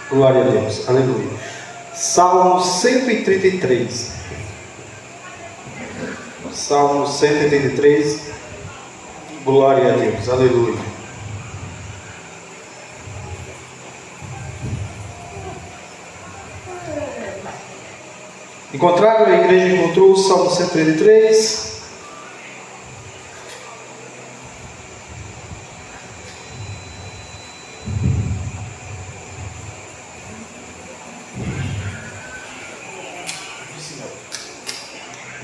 Glória a Deus, aleluia. Salmo 133. Salmo 133. Glória a Deus, aleluia. Encontraram? A igreja encontrou o Salmo 133.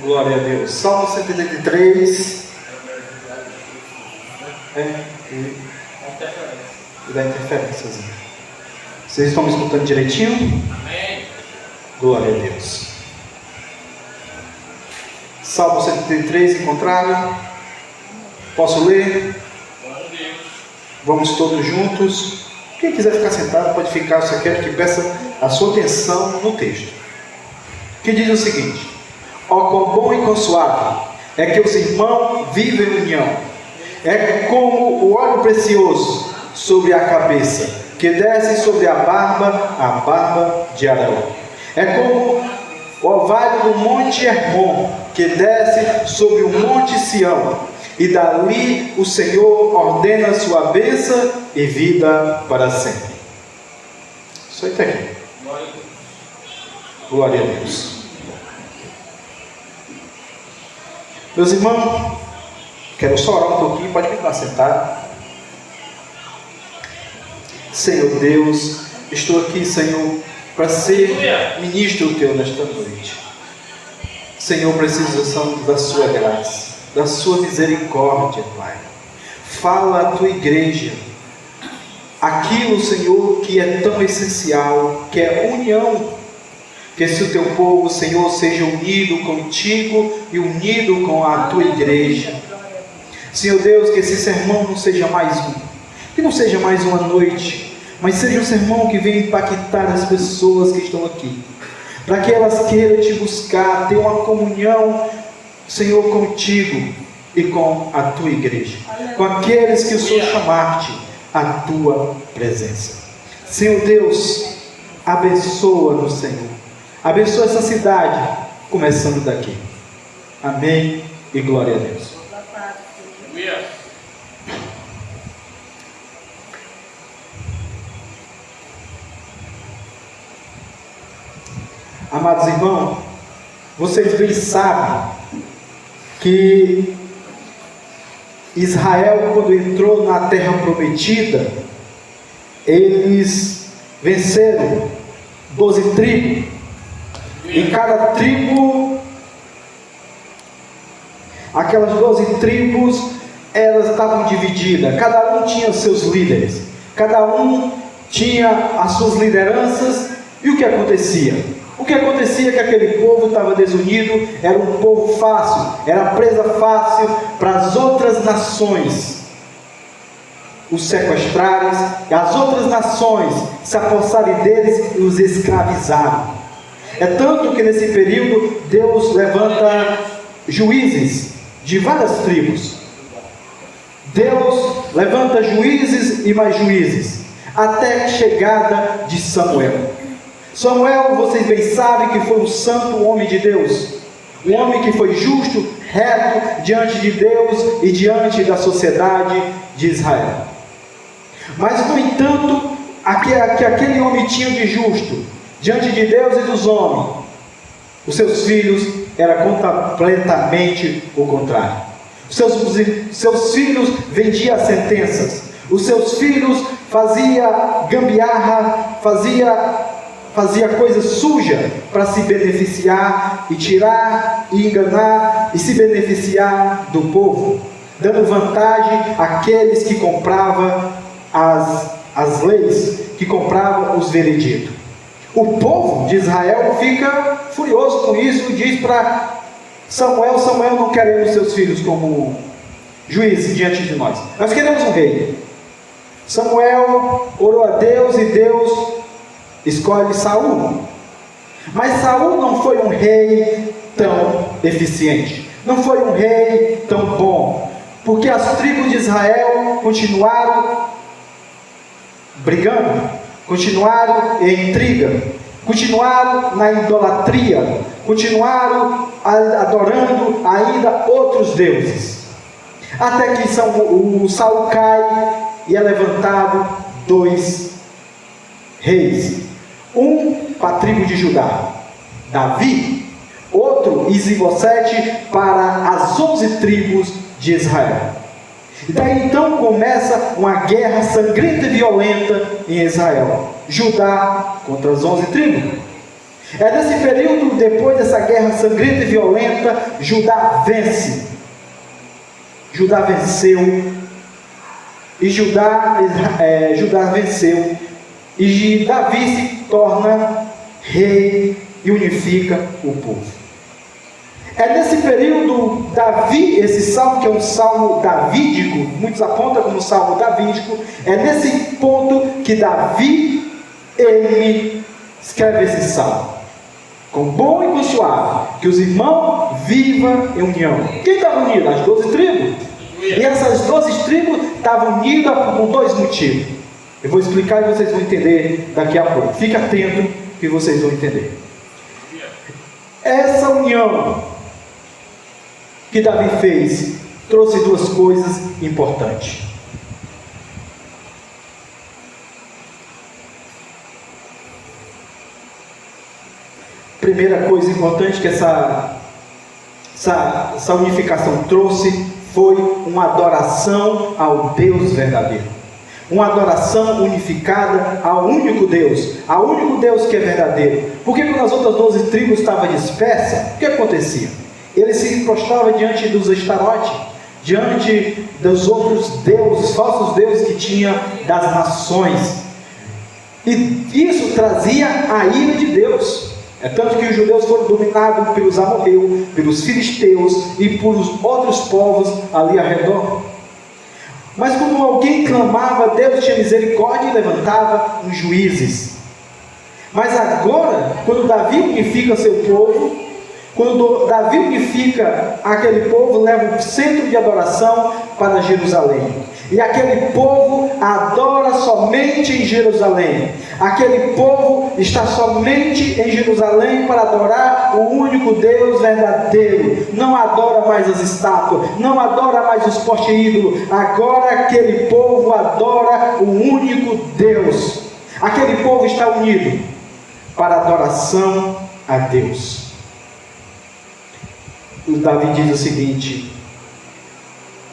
Glória a Deus. Salmo 133. E dá interferências. Vocês estão me escutando direitinho? Amém. Glória a Deus. Salmo 133, encontraram? Posso ler? Glória a Deus. Vamos todos juntos. Quem quiser ficar sentado pode ficar. Eu só quero que peça a sua atenção no texto, que diz o seguinte: ó, quão bom e quão suave é que os irmãos vivem em união. É como o óleo precioso sobre a cabeça, que desce sobre a barba de Arão. É como o orvalho do monte Hermon, que desce sobre o monte Sião, e dali o Senhor ordena sua bênção e vida para sempre. Isso aí está aqui. Glória a Deus. Meus irmãos, quero só orar um pouquinho, pode ficar sentado. Senhor Deus, estou aqui, Senhor, para ser ministro teu nesta noite. Senhor, precisamos da sua graça, da sua misericórdia, Pai. Fala à tua igreja aquilo, Senhor, que é tão essencial, que é união. Que se o teu povo, Senhor, seja unido contigo e unido com a tua igreja. Senhor Deus, que esse sermão não seja mais um, que não seja mais uma noite, mas seja um sermão que venha impactar as pessoas que estão aqui, para que elas queiram te buscar, ter uma comunhão, Senhor, contigo e com a tua igreja, com aqueles que o Senhor chamar-te à tua presença. Senhor Deus, abençoa-nos, Senhor. Abençoa essa cidade, começando daqui. Amém e glória a Deus. Amados irmãos, vocês bem sabem que Israel, quando entrou na terra prometida, eles venceram 12 tribos. Em cada tribo, aquelas 12 tribos, elas estavam divididas. Cada um tinha seus líderes, cada um tinha as suas lideranças. E o que acontecia? O que acontecia é que aquele povo estava desunido, era um povo fácil, era presa fácil para as outras nações os sequestrarem, e as outras nações se apossarem deles e os escravizaram. É tanto que nesse período Deus levanta juízes de várias tribos. Deus levanta juízes e mais juízes, até a chegada de Samuel. Samuel, vocês bem sabem que foi um santo homem de Deus, um homem que foi justo, reto diante de Deus e diante da sociedade de Israel. Mas, no entanto, que aquele homem tinha de justo diante de Deus e dos homens, os seus filhos era completamente o contrário. Seus filhos vendiam sentenças, os seus filhos faziam gambiarra, fazia coisa suja para se beneficiar e tirar e enganar e se beneficiar do povo, dando vantagem àqueles que compravam as leis, que compravam os vereditos. O povo de Israel fica furioso com isso e diz para Samuel: Samuel, não queremos seus filhos como juízes diante de nós, nós queremos um rei. Samuel orou a Deus e Deus escolhe Saul. Mas Saul não foi um rei tão eficiente, não foi um rei tão bom, porque as tribos de Israel continuaram brigando, continuaram em intriga, continuaram na idolatria, continuaram adorando ainda outros deuses. Até que o Saul cai e é levantado 2 reis. Um para a tribo de Judá, Davi, outro Isibosete para as 11 tribos de Israel. E daí então começa uma guerra sangrenta e violenta em Israel. Judá contra as 11 tribos. É nesse período, depois dessa guerra sangrenta e violenta, Judá vence. Judá venceu. E Judá venceu. E Davi se torna rei e unifica o povo. É nesse período, Davi, esse salmo que é um salmo davídico, muitos apontam como salmo davídico, é nesse ponto que Davi, ele escreve esse salmo. Com bom e com suave, que os irmãos vivam em união. Quem estava unido? As 12 tribos. E essas 12 tribos estavam unidas por 2 motivos. Eu vou explicar e vocês vão entender daqui a pouco. Fique atento que vocês vão entender. Essa união que Davi fez trouxe 2 coisas importantes. Primeira coisa importante que essa unificação trouxe foi uma adoração ao Deus verdadeiro. Uma adoração unificada ao único Deus que é verdadeiro. Porque quando as outras 12 tribos estavam dispersas, o que acontecia? Eles se prostravam diante dos estarotes, diante dos outros deuses, falsos deuses que tinha das nações. E isso trazia a ira de Deus. É tanto que os judeus foram dominados pelos amorreus, pelos filisteus e por outros povos ali ao redor. Mas quando alguém clamava, Deus tinha misericórdia e levantava os juízes. Mas agora, quando Davi unifica seu povo, quando Davi unifica aquele povo, leva o centro de adoração para Jerusalém. E aquele povo adora somente em Jerusalém. Aquele povo está somente em Jerusalém para adorar o único Deus verdadeiro. Não adora mais as estátuas, não adora mais os postes ídolos. Agora aquele povo adora o único Deus. Aquele povo está unido para adoração a Deus. O Davi diz o seguinte: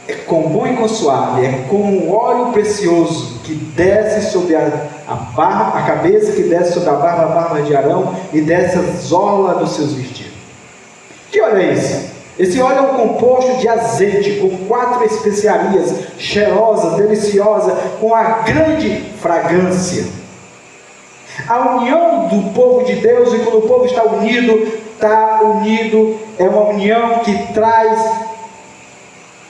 é com bom e com suave, é com um óleo precioso que desce sobre a cabeça, que desce sobre a barba de Arão e desce as orlas dos seus vestidos. Que óleo é esse? Esse óleo é um composto de azeite com 4 especiarias cheirosas, deliciosas, com a grande fragrância. A união do povo de Deus, e quando o povo está unido, é uma união que traz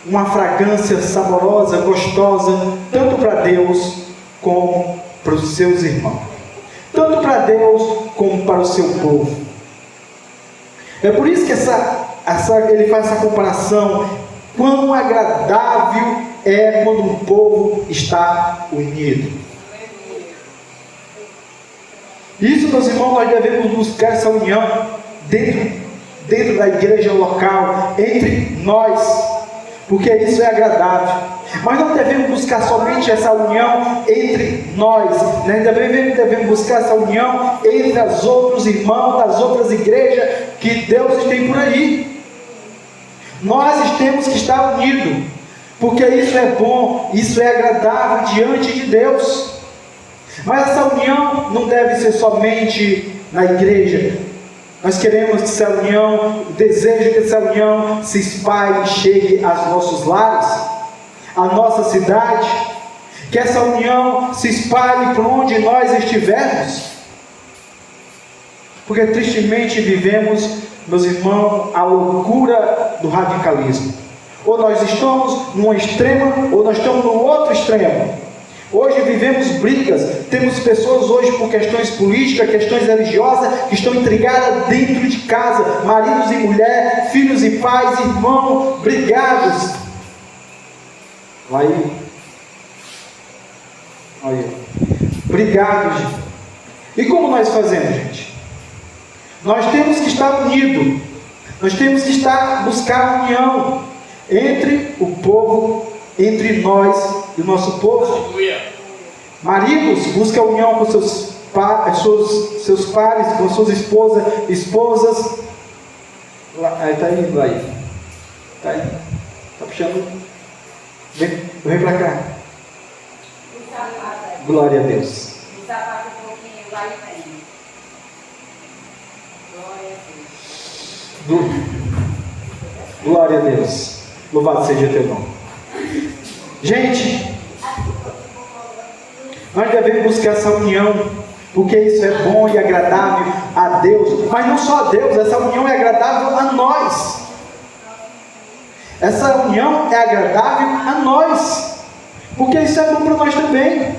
uma fragrância saborosa, gostosa, tanto para Deus como para os seus irmãos, tanto para Deus como para o seu povo. É por isso que ele faz essa comparação. Quão agradável é quando um povo está unido. Isso, meus irmãos, nós devemos buscar essa união dentro da igreja local, entre nós, porque isso é agradável. Mas não devemos buscar somente essa união entre nós, né? Devemos buscar essa união entre os outros irmãos das outras igrejas que Deus tem por aí. Nós temos que estar unidos, porque isso é bom, isso é agradável diante de Deus. Mas essa união não deve ser somente na igreja. Nós queremos que essa união, o desejo que essa união se espalhe e chegue aos nossos lares, à nossa cidade, que essa união se espalhe por onde nós estivermos, porque tristemente vivemos, meus irmãos, a loucura do radicalismo. Ou nós estamos numa extrema, ou nós estamos no outro extremo. Hoje vivemos brigas, temos pessoas hoje por questões políticas, questões religiosas, que estão intrigadas dentro de casa, maridos e mulheres, filhos e pais, irmãos, brigados. Aí, brigados. E como nós fazemos, gente? Nós temos que estar unidos. Nós temos que buscar união entre o povo, entre nós e o nosso povo. Maridos, busca união com seus pares, com suas esposas. Está aí, lá aí. Está aí. Está puxando. Vem para cá. Glória a Deus. Glória a Deus. Louvado seja teu nome. Gente, nós devemos buscar essa união, porque isso é bom e agradável a Deus. Mas não só a Deus, essa união é agradável a nós. Essa união é agradável a nós, porque isso é bom para nós também.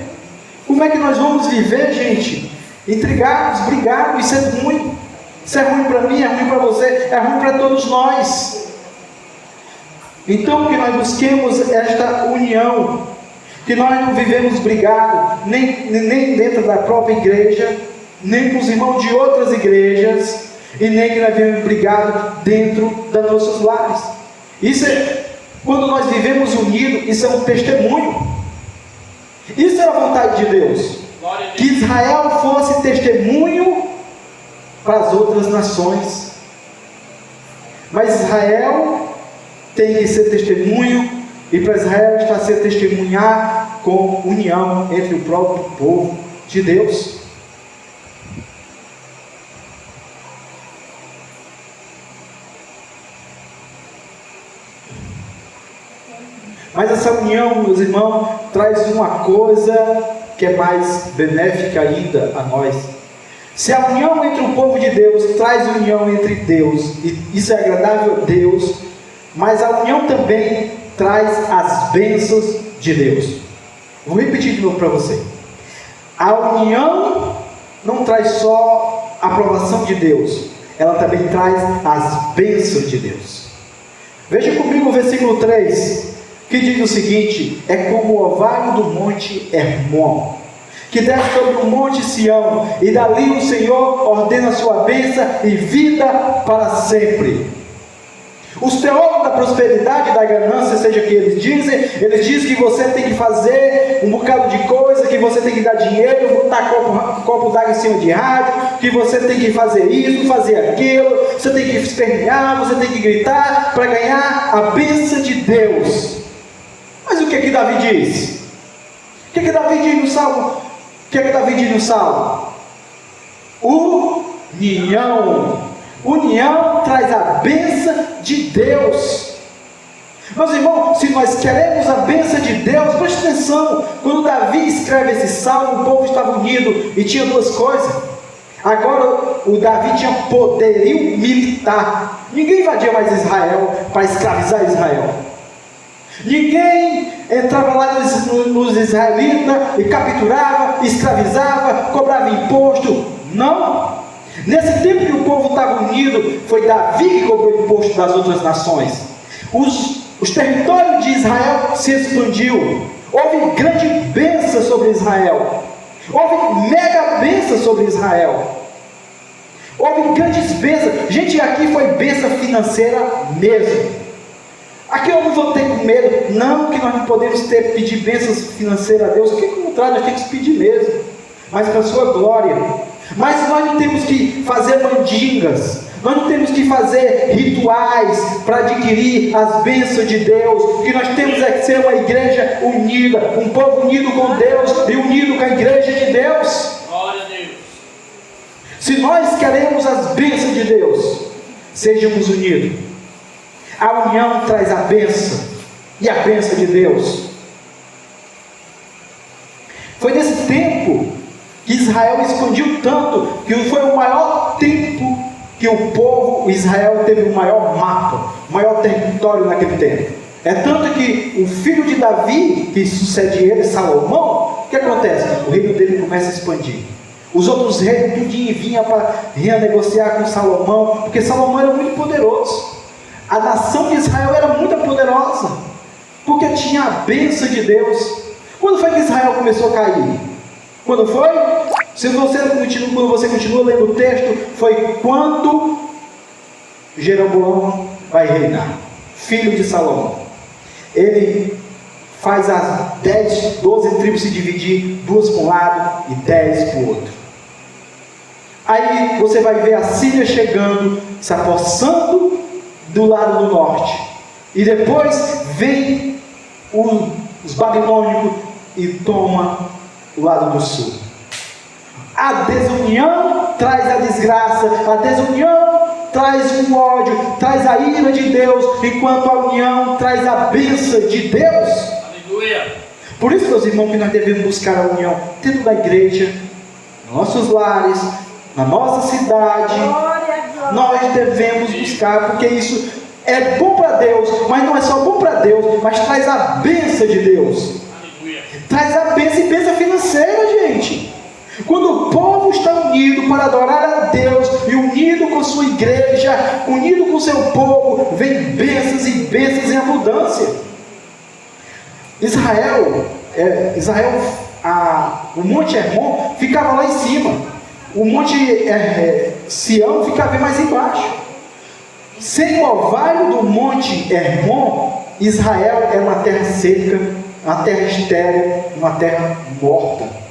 Como é que nós vamos viver, gente? Intrigados, brigados, isso é ruim. Isso é ruim para mim, é ruim para você, é ruim para todos nós. Então que nós busquemos esta união, que nós não vivemos brigados, nem dentro da própria igreja, nem com os irmãos de outras igrejas, e nem que nós vivemos brigados dentro dos nossos lares. Isso é, quando nós vivemos unidos, isso é um testemunho. Isso é a vontade de Deus, que Israel fosse testemunho para as outras nações. Mas Israel tem que ser testemunho, e para Israel está a ser testemunhar com união entre o próprio povo de Deus. Mas essa união, meus irmãos, traz uma coisa que é mais benéfica ainda a nós. Se a união entre o povo de Deus traz união entre Deus, e isso é agradável a Deus, mas a união também traz as bênçãos de Deus. Vou repetir de novo para você. A união não traz só a aprovação de Deus, ela também traz as bênçãos de Deus. Veja comigo o versículo 3, que diz o seguinte: é como o orvalho do monte Hermon, que desce sobre o monte Sião, e dali o Senhor ordena a sua bênção e vida para sempre. Os teólogos da prosperidade e da ganância, seja o que eles dizem que você tem que fazer um bocado de coisa, que você tem que dar dinheiro, botar copo d'água em cima de rádio, que você tem que fazer isso, fazer aquilo, você tem que espernear, você tem que gritar para ganhar a bênção de Deus. Mas o que é que Davi diz? O que é que Davi diz no Salmo? O que é que Davi diz no Salmo? União. União traz a bênção de Deus. Meus irmãos, se nós queremos a bênção de Deus, preste atenção. Quando Davi escreve esse salmo, o povo estava unido e tinha duas coisas. Agora o Davi tinha poderio militar. Ninguém invadia mais Israel para escravizar Israel. Ninguém entrava lá nos israelitas e capturava, escravizava, cobrava imposto. Não. Nesse tempo que o povo estava unido, foi Davi que cobrou imposto das outras nações. Os territórios de Israel se expandiu. Houve grande bênção sobre Israel. Houve mega bênção sobre Israel. Houve grandes bênçãos. Gente, aqui foi bênção financeira mesmo. Aqui eu não vou ter com medo. Não que nós não podemos pedir bênçãos financeiras a Deus. O que contrário, nós temos que pedir mesmo. Mas para a sua glória. Mas nós não temos que fazer mandingas, nós não temos que fazer rituais para adquirir as bênçãos de Deus. O que nós temos é que ser uma igreja unida, um povo unido com Deus e unido com a igreja de Deus. Glória a Deus. Se nós queremos as bênçãos de Deus, sejamos unidos. A união traz a bênção e a bênção de Deus. Foi nesse tempo que Israel expandiu tanto, que foi o maior tempo que o povo Israel teve o maior mapa, o maior território naquele tempo. É tanto que o filho de Davi, que sucede ele, Salomão, o que acontece? O reino dele começa a expandir. Os outros reis tudinho vinham para renegociar com Salomão, porque Salomão era muito poderoso. A nação de Israel era muito poderosa, porque tinha a bênção de Deus. Quando foi que Israel começou a cair? Quando foi? Quando você continua lendo o texto, foi quando Jeroboão vai reinar, filho de Salomão. Ele faz as 12 tribos se dividir, 2 para um lado e 10 para o outro. Aí você vai ver a Síria chegando, se apossando do lado do norte. E depois vem os babilônicos e toma o lado do sul. A desunião traz a desgraça, a desunião traz o ódio, traz a ira de Deus, enquanto a união traz a bênção de Deus. Aleluia. Por isso, meus irmãos, que nós devemos buscar a união dentro da igreja, nos nossos lares, na nossa cidade. Nós devemos buscar, porque isso é bom para Deus, mas não é só bom para Deus, mas traz a bênção de Deus. Aleluia. Traz a bênção e bênção financeira, gente. Quando o povo está unido para adorar a Deus, e unido com sua igreja, unido com seu povo, vem bênçãos e bênçãos em abundância. O Monte Hermon ficava lá em cima, o Monte Sião ficava mais embaixo. Sem o orvalho do Monte Hermon, Israel era uma terra seca, uma terra estéril, uma terra morta.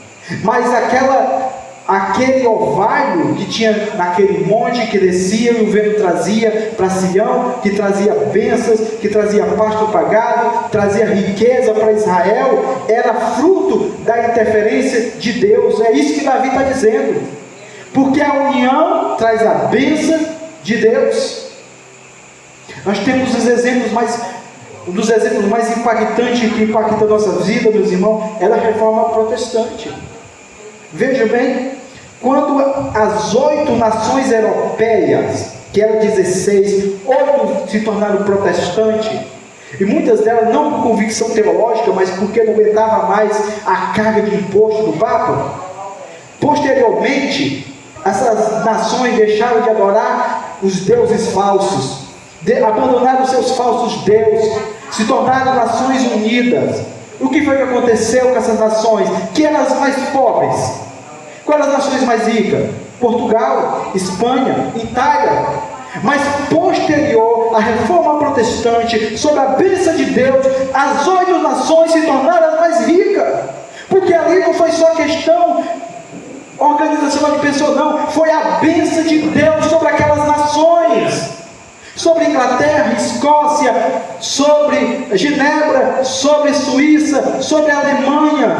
Mas aquele orvalho que tinha naquele monte que descia e o vento trazia para Sião, que trazia bênçãos, que trazia pasto pagado, trazia riqueza para Israel, era fruto da interferência de Deus. É isso que Davi está dizendo, porque a união traz a bênção de Deus. Nós temos um dos exemplos mais impactantes que impacta a nossa vida, meus irmãos, é a reforma protestante. Veja bem, quando as 8 nações europeias, que eram 16, 8 se tornaram protestantes, e muitas delas não por convicção teológica, mas porque não aguentava mais a carga de imposto do Papa. Posteriormente, essas nações deixaram de adorar os deuses falsos, abandonaram seus falsos deuses, se tornaram nações unidas. O que foi que aconteceu com essas nações? Que eram as mais pobres. Quais as nações mais ricas? Portugal, Espanha, Itália. Mas posterior à reforma protestante, sob a bênção de Deus, as 8 nações se tornaram as mais ricas. Porque ali não foi só questão organizacional de pessoas, não. Foi a bênção de Deus sobre aquelas nações. Sobre Inglaterra, Escócia, sobre Genebra, sobre Suíça, sobre Alemanha.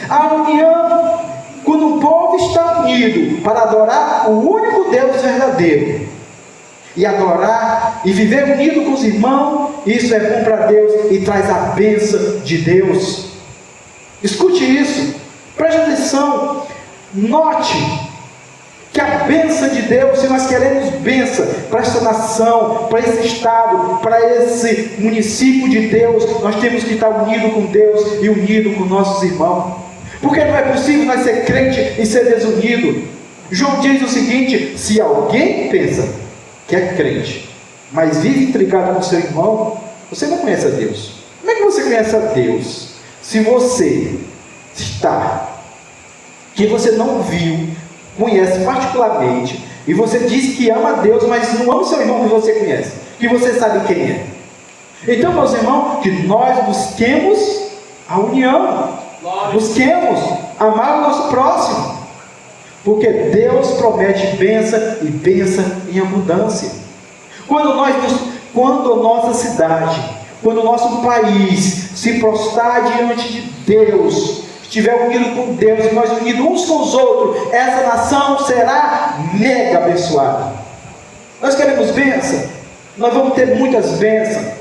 A união, quando o povo está unido para adorar o único Deus verdadeiro, e adorar e viver unido com os irmãos, isso é bom para Deus e traz a bênção de Deus. Escute isso, preste atenção, note que a bênção de Deus, se nós queremos bênção para essa nação, para esse estado, para esse município de Deus, nós temos que estar unidos com Deus e unidos com nossos irmãos. Porque não é possível nós ser crente e ser desunido. João diz o seguinte: se alguém pensa que é crente, mas vive intrigado com seu irmão, você não conhece a Deus. Como é que você conhece a Deus? Se você que você não viu, conhece particularmente, e você diz que ama a Deus, mas não ama o seu irmão que você conhece, que você sabe quem é. Então, meus irmãos, que nós busquemos a união, busquemos amar o nosso próximo, porque Deus promete bênção e bênção em abundância. Quando a nossa cidade, quando o nosso país se prostrar diante de Deus, estiver unido com Deus e nós unidos uns com os outros, essa nação será mega abençoada. Nós queremos bênção, nós vamos ter muitas bênçãos.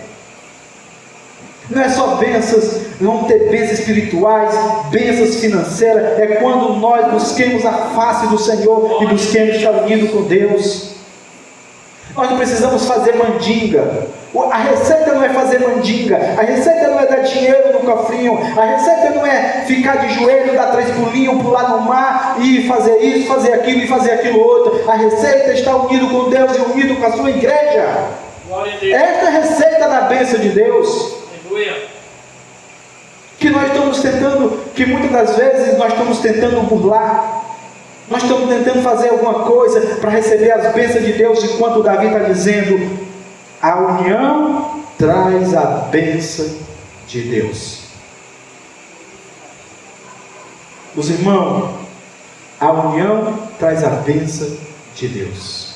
Não é só bênçãos, vamos ter bênçãos espirituais, bênçãos financeiras. É quando nós busquemos a face do Senhor e busquemos estar unidos com Deus. Nós não precisamos fazer mandinga. A receita não é fazer mandinga, a receita não é dar dinheiro no cofrinho, a receita não é ficar de joelho, dar 3 pulinhos, pular no mar e fazer isso, fazer aquilo e fazer aquilo outro. A receita é estar unido com Deus e unido com a sua igreja. Esta é a receita da bênção de Deus. que nós estamos tentando, que muitas das vezes nós estamos tentando burlar, nós estamos tentando fazer alguma coisa para receber as bênçãos de Deus, enquanto Davi está dizendo: a união traz a bênção de Deus. Os irmãos, a união traz a bênção de Deus.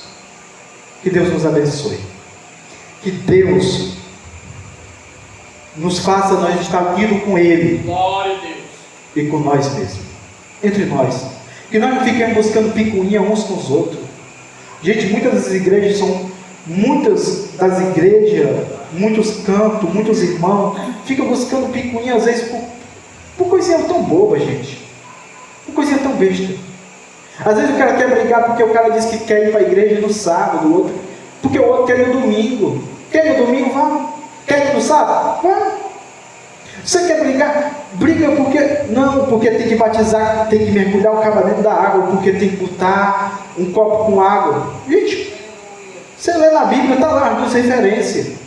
Que Deus nos abençoe. Que Deus nos faça nós estar unidos com Ele. Glória a Deus. E com nós mesmos. Entre nós. Que nós não fiquemos buscando picuinha uns com os outros. Gente, muitas das igrejas, muitos cantos, muitos irmãos, ficam buscando picuinha às vezes por coisinha tão boba, gente. Por coisinha tão besta. Às vezes o cara quer brigar porque o cara diz que quer ir para a igreja no sábado, o outro, porque o outro quer ir no domingo. Quer ir no domingo? Vá. Quer ir no sábado? Vá. Você quer brigar? Briga porque... Não, porque tem que batizar, tem que mergulhar o cabo dentro da água, porque tem que botar um copo com água. Gente, você lê na Bíblia, está lá as duas referências.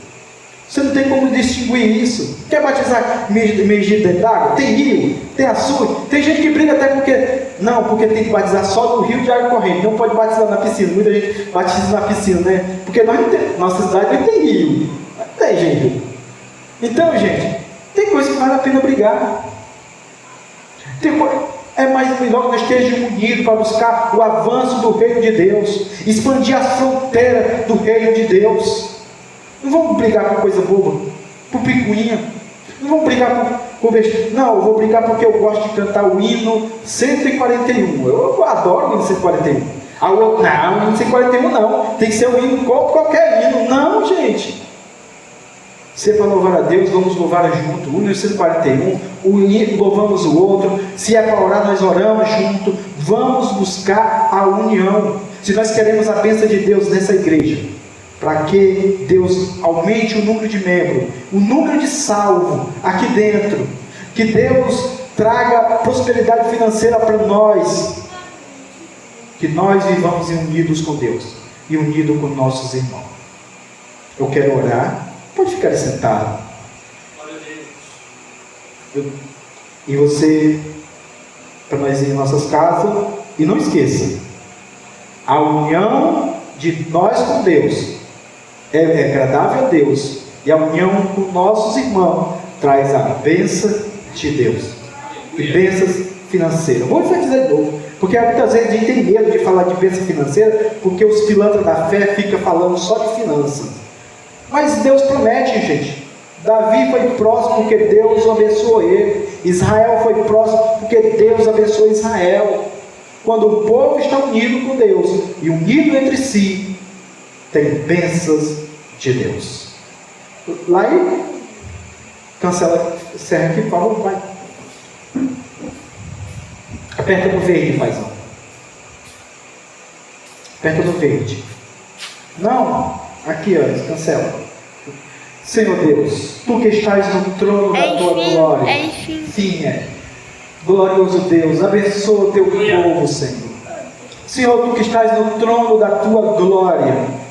Você não tem como distinguir isso. Quer batizar imergido dentro d'água? Tem rio, tem açude. Tem gente que briga até porque... Não, porque tem que batizar só no rio de água corrente. Não pode batizar na piscina. Muita gente batiza na piscina, né? Porque nós não tem, nossa cidade não tem rio. Não tem, gente. Então, gente, tem coisa que vale a pena brigar. É mais melhor que nós estejamos unidos para buscar o avanço do reino de Deus. Expandir as fronteiras do reino de Deus. Não vamos brigar por coisa boba, por picuinha. Não vamos brigar por vestir. Não, eu vou brigar porque eu gosto de cantar o hino 141. Eu adoro o hino 141. A outra, não, o hino 141 não. Tem que ser um hino qualquer hino. Não, gente. Se é para louvar a Deus, vamos louvar junto. O hino 141, o hino, louvamos o outro. Se é para orar, nós oramos junto. Vamos buscar a união. Se nós queremos a bênção de Deus nessa igreja, para que Deus aumente o número de membros, o número de salvos aqui dentro, que Deus traga prosperidade financeira para nós, que nós vivamos unidos com Deus e unidos com nossos irmãos. Eu quero orar, pode ficar sentado. E você, para nós ir em nossas casas, e não esqueça, a união de nós com Deus é agradável a Deus, e a união com nossos irmãos traz a bênção de Deus e bênçãos financeiras. Vou dizer de novo, porque muitas vezes a gente tem medo de falar de bênção financeira, porque os pilantras da fé ficam falando só de finanças. Mas Deus promete, gente. Davi foi próximo porque Deus abençoou ele. Israel foi próximo porque Deus abençoou Israel. Quando o povo está unido com Deus e unido entre si, tem bênçãos de Deus. Lá e cancela, encerra aqui, por favor, pai. Aperta no verde, paizão. Aperta no verde. Não, aqui, ó, cancela. Senhor Deus, tu que estás no trono da tua glória. Sim, é. Glorioso Deus, abençoa o teu povo, Senhor. Senhor, tu que estás no trono da tua glória.